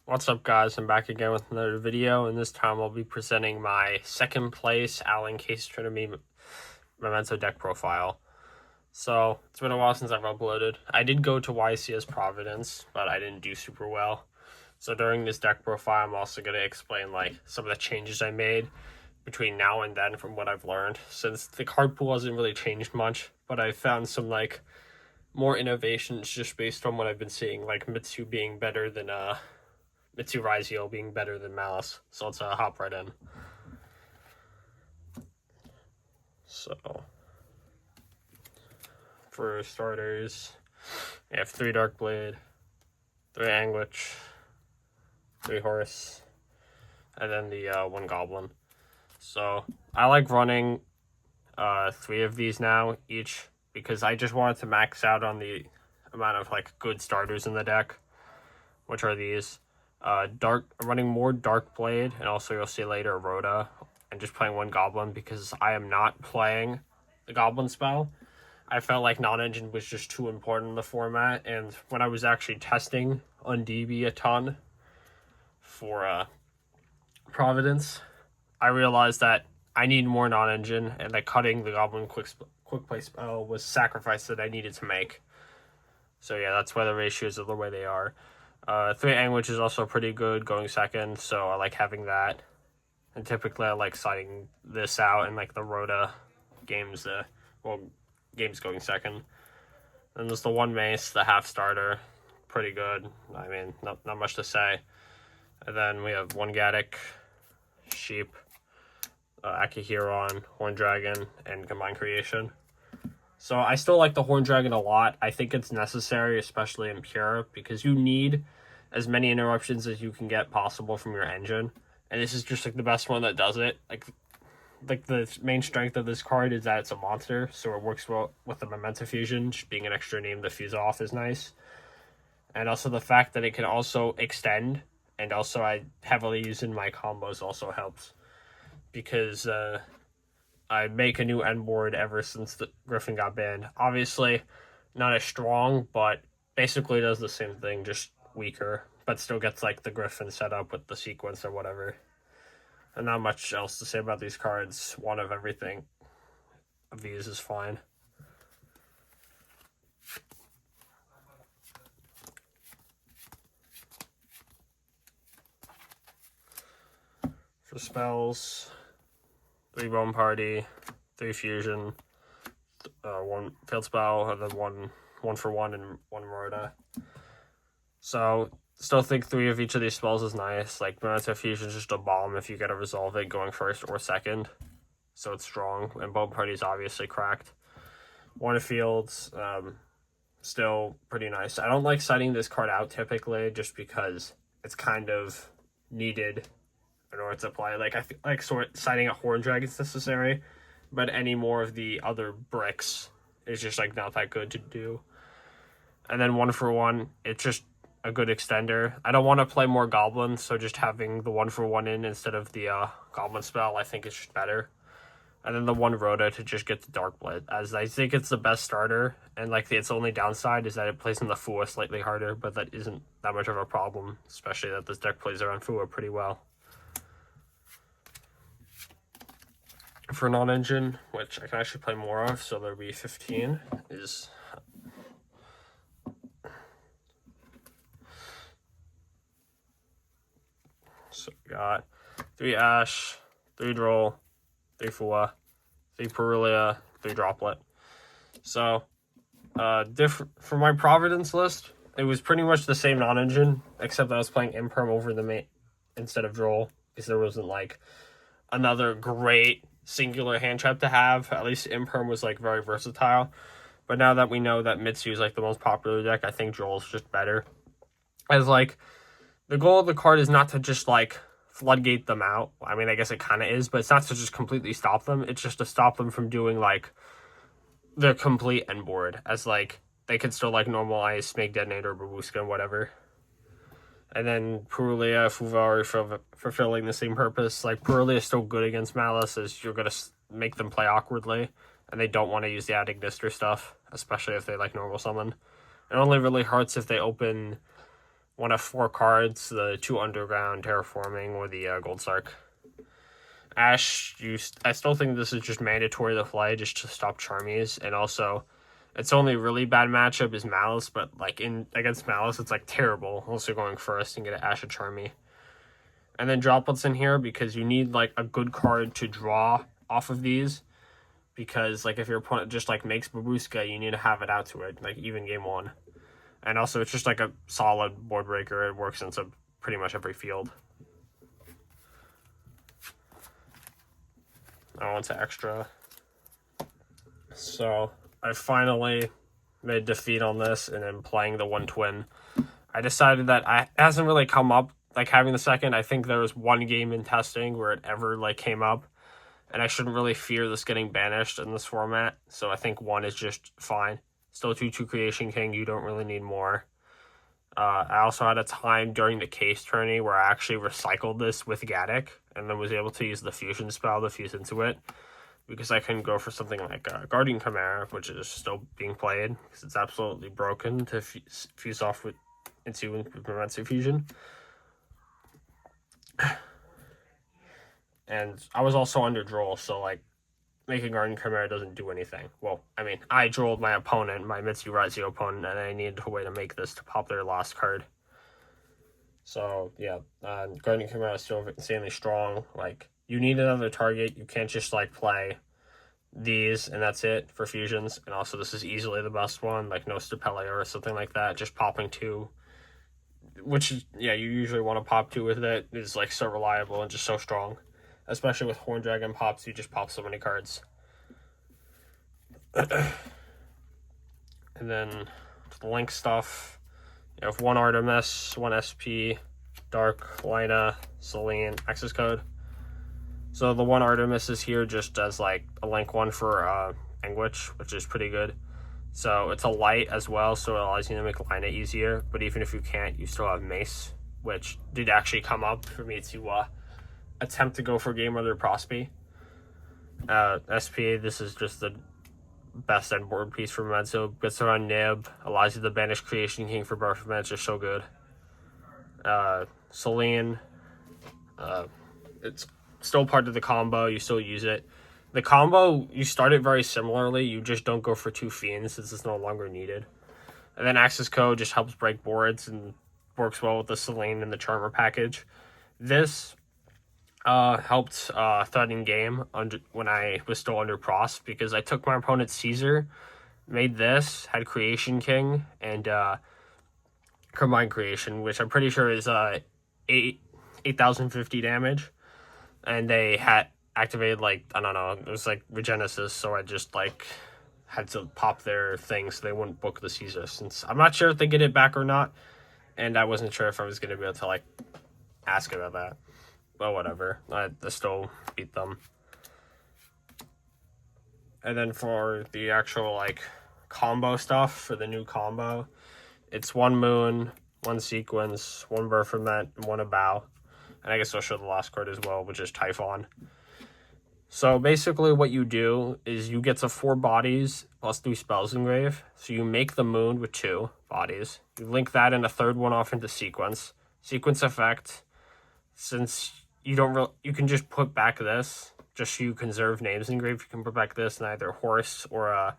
What's up, guys? I'm back again with another video, and this time I'll be presenting my second place ALIN Case Trinity Memento deck profile. So, it's been a while since I've uploaded. I did go to YCS Providence, but I didn't do super well. So during this deck profile, I'm also going to explain some of the changes I made between now and then from what I've learned. Since the card pool hasn't really changed much, but I found some more innovations just based on what I've been seeing, like Mitsu being better than Mitsu Raizio being better than Malice. So let's hop right in. So, for starters, we have 3 Darkblade, 3 Anguich, 3 Horse, and then the 1 Goblin. So, I like running 3 of these now, each, because I just wanted to max out on the amount of good starters in the deck, which are these. Running more Darkblade, and also you'll see later Rhoda, and just playing 1 Goblin because I am not playing the Goblin spell. I felt like non-engine was just too important in the format, and when I was actually testing on DB a ton for Providence, I realized that I need more non-engine, and that cutting the Goblin quick play spell was a sacrifice that I needed to make. So yeah, that's why the ratios are the way they are. 3 Anguich is also pretty good going second, so I like having that. And typically I like siding this out in the Rhoda games, games going second. Then there's the 1 Mace, the half starter, pretty good. I mean, not much to say. And then we have 1 Gaddock, Sheep, Akihiron, Horn Dragon, and Combined Creation. So I still like the Horn Dragon a lot. I think it's necessary, especially in Pure, because you need as many interruptions as you can get possible from your engine. And this is just the best one that does it. Like the main strength of this card is that it's a monster, so it works well with the Memento Fusion. Just being an extra name to fuse off is nice. And also the fact that it can also extend, and also I heavily use in my combos also helps. Because I make a new end board ever since the Griffin got banned. Obviously, not as strong, but basically does the same thing, just weaker. But still gets the Griffin set up with the sequence or whatever. And not much else to say about these cards. 1 of everything of these is fine. For spells, 3 Bone Party, 3 Fusion, 1 Field Spell, and then 1 for 1 and 1 Rhoda. So, still think 3 of each of these spells is nice. Memento Fusion is just a bomb if you get to resolve it going first or second. So it's strong, and Bone Party is obviously cracked. 1 of Fields, still pretty nice. I don't like citing this card out typically, just because it's kind of needed in order to play. I feel like citing a Horn Dragon is necessary, but any more of the other bricks is just not that good to do. And then 1 for 1, it's just a good extender. I don't want to play more Goblins, so just having the 1 for 1 in instead of the Goblin spell, I think is just better. And then the 1 Rhoda to just get the Darkblade, as I think it's the best starter, and its only downside is that it plays in the Fua slightly harder, but that isn't that much of a problem, especially that this deck plays around Fua pretty well. For non-engine, which I can actually play more of, so there'll be 15, is so we got 3 Ash, 3 Droll, 3 Fua, 3 Perulia, 3 Droplet. So, for my Providence list, it was pretty much the same non-engine, except I was playing Imperm over the main instead of Droll, because there wasn't another great singular hand trap to have. At least Imperm was very versatile. But now that we know that Mitsu is the most popular deck, I think Droll's just better. As the goal of the card is not to just floodgate them out. I mean, I guess it kind of is, but it's not to just completely stop them. It's just to stop them from doing their complete end board, as they could still normal ice, make detonator, Babushka, and whatever. And then Perulia, Fuva are fulfilling the same purpose. Perulia is still good against Malice, as you're going to make them play awkwardly, and they don't want to use the Ad Ignister stuff, especially if they normal summon. It only really hurts if they open one of 4 cards, the 2 Underground, Terraforming, or the Gold Sark. Ash, I still think this is just mandatory to play just to stop Charmies, and also its only really bad matchup is Malice, but like against Malice it's like terrible unless you're going first and get an Ash or Charmy. And then Droplets in here because you need like a good card to draw off of these, because like if your opponent just like makes Babushka, you need to have it out to it, like even game 1. And also it's just like a solid board breaker. It works into pretty much every field. I want to extra. So I finally made defeat on this, and then playing the 1 twin. I decided that it hasn't really come up, like having the second. I think there was 1 game in testing where it ever like came up, and I shouldn't really fear this getting banished in this format. So I think 1 is just fine. Still 2/2 Creation King, you don't really need more. I also had a time during the case tourney where I actually recycled this with Gaddock, and then was able to use the fusion spell to fuse into it, because I couldn't go for something like Guardian Chimera, which is still being played, because it's absolutely broken to fuse off into Memento fusion. And I was also under draw, so like making Guardian Chimera doesn't do anything. Well, I mean, I drawed my opponent, my Mitsu Raizio opponent, and I needed a way to make this to pop their last card. So yeah, Guardian Chimera is still insanely strong. Like, you need another target. You can't just like play these and that's it for fusions. And also this is easily the best one, like no Stapelli or something like that. Just popping 2, which is, yeah, you usually want to pop 2 with it, is like so reliable and just so strong. Especially with Horn Dragon pops, you just pop so many cards. And then the Link stuff, you have 1 Artemis, 1 SP, Dark, Lina, Celine, access code. So the 1 Artemis is here just as like a Link 1 for Anguish, which is pretty good. So it's a light as well, so it allows you to make Lina easier. But even if you can't, you still have Mace, which did actually come up for me to attempt to go for game with their Prospe. SP, this is just the best end board piece for Memento. Gets around Nib, allows you to banish Creation King for Bufferman, it's just so good. Celine, it's still part of the combo, you still use it. The combo, you start it very similarly, you just don't go for 2 Fiends since it's no longer needed. And then Access Code just helps break boards and works well with the Celine and the Charmer package. This helped threaten game when I was still under Pros, because I took my opponent's Caesar, made this, had Creation King, and Combined Creation, which I'm pretty sure is 8,050 damage. And they had activated, like, I don't know, it was like Regenesis, so I just like had to pop their thing so they wouldn't book the Caesar, since I'm not sure if they get it back or not, and I wasn't sure if I was going to be able to like ask about that. But whatever, I still beat them. And then for the actual like combo stuff, for the new combo, it's 1 Moon, 1 Sequence, 1 Bufferman, and 1 Abow. And I guess I'll show the last card as well, which is Typhon. So basically what you do is you get to 4 bodies plus 3 spells engrave. So you make the Moon with 2 bodies. You link that and a 3rd one off into Sequence. Sequence effect, since you can just put back this, just so you conserve names engraved, you can put back this and either horse or a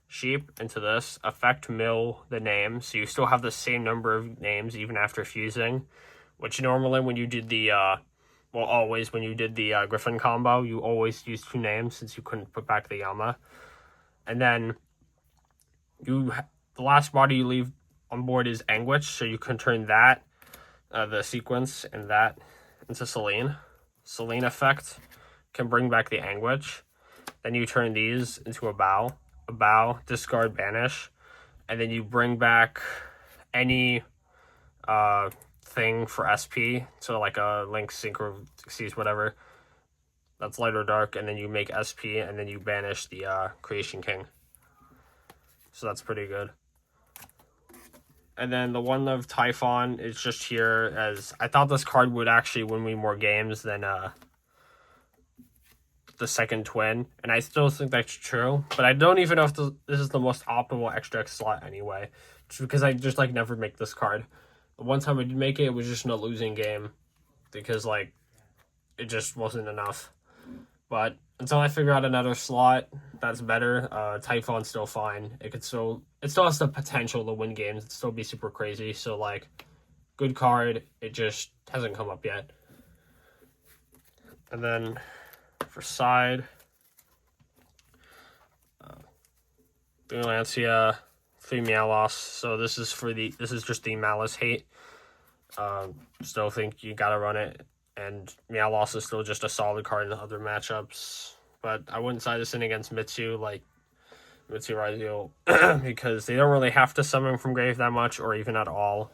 sheep into this. Effect mill the name, so you still have the same number of names even after fusing, which normally when you did the always when you did the Griffin combo, you always used 2 names since you couldn't put back the Yama. And then the last body you leave on board is Anguish, so you can turn that, the Sequence, and that into Celine. Celine effect can bring back the Anguish. Then you turn these into a Bow, discard, banish, and then you bring back any thing for SP, so like a Link, Synchro, Xyz, whatever, that's light or dark, and then you make SP, and then you banish the Creation King. So that's pretty good. And then the one of Typhon is just here, as I thought this card would actually win me more games than the second twin, and I still think that's true, but I don't even know if this is the most optimal extra slot anyway, just because I just like never make this card. The one time I did make it, it was just in a losing game because, like, it just wasn't enough. But until I figure out another slot that's better, Typhon's still fine. It still has the potential to win games. It'd still be super crazy. So, like, good card. It just hasn't come up yet. And then for side, 3 Lancia, 3 Meowloss. So this is just the Malice hate. Still think you gotta run it. And Meowloss is still just a solid card in the other matchups. But I wouldn't side this in against Mitsu, like Mitsu Raziel, because they don't really have to summon from grave that much or even at all.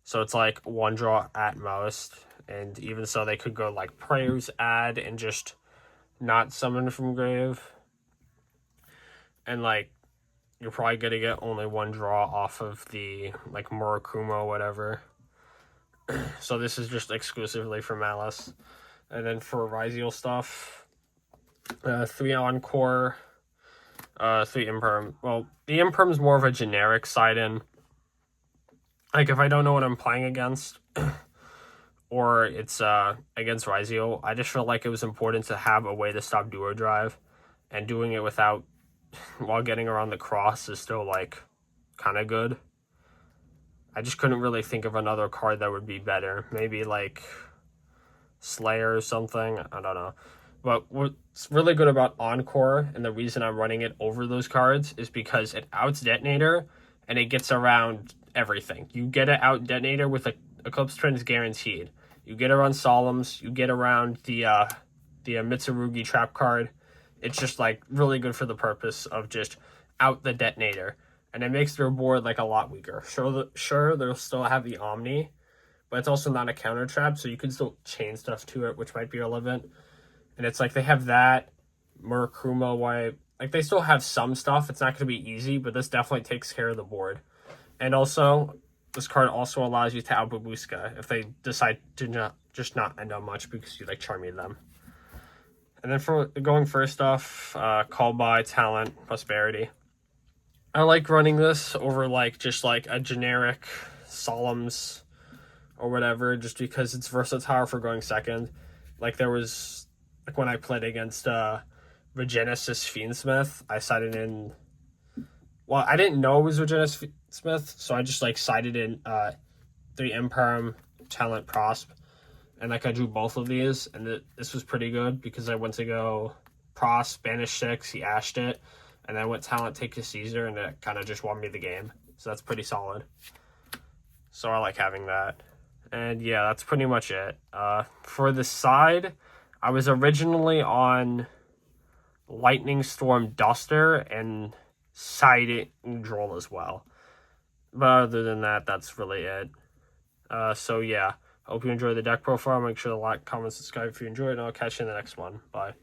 So it's like 1 draw at most. And even so, they could go like Prayers Add and just not summon from grave. And like, you're probably going to get only 1 draw off of the like Murakumo, whatever. So this is just exclusively for Malice. And then for Raziel stuff, 3 Encore, 3 Imperm. Well, the Imperm is more of a generic side-in. Like, if I don't know what I'm playing against, or it's against Raziel, I just felt like it was important to have a way to stop Duo Drive. And doing it without, while getting around the cross is still, like, kind of good. I just couldn't really think of another card that would be better. Maybe, like, Slayer or something. I don't know. But what's really good about Encore, and the reason I'm running it over those cards, is because it outs Detonator, and it gets around everything. You get it out Detonator with a Eclipse Trends guaranteed. You get around Solemns. You get around the Mitsurugi trap card. It's just, like, really good for the purpose of just out the Detonator. And it makes their board, like, a lot weaker. Sure, they'll still have the Omni, but it's also not a counter trap, so you can still chain stuff to it, which might be relevant. And it's like they have that, Murakumo wipe. Like, they still have some stuff. It's not going to be easy, but this definitely takes care of the board. And also, this card also allows you to out Babuska if they decide to not end on much because you, like, Charmy them. And then for going first off, Call By, Talent, Prosperity. I like running this over, like, just, like, a generic Solemns or whatever, just because it's versatile for going second. Like, there was, like, when I played against Regenesis Fiendsmith, I sided in, well, I didn't know it was Regenesis Fiendsmith, so I just, like, sided in 3 Imperm, Talent, Prosp, and, like, I drew both of these, and this was pretty good, because I went to go Prosp, Banish 6, he ashed it, and then I went Talent, Take to Caesar, and it kind of just won me the game. So that's pretty solid. So I like having that. And yeah, that's pretty much it. For the side, I was originally on Lightning Storm Duster and siding Droll as well. But other than that, that's really it. So yeah, hope you enjoy the deck profile. Make sure to like, comment, subscribe if you enjoyed, and I'll catch you in the next one. Bye.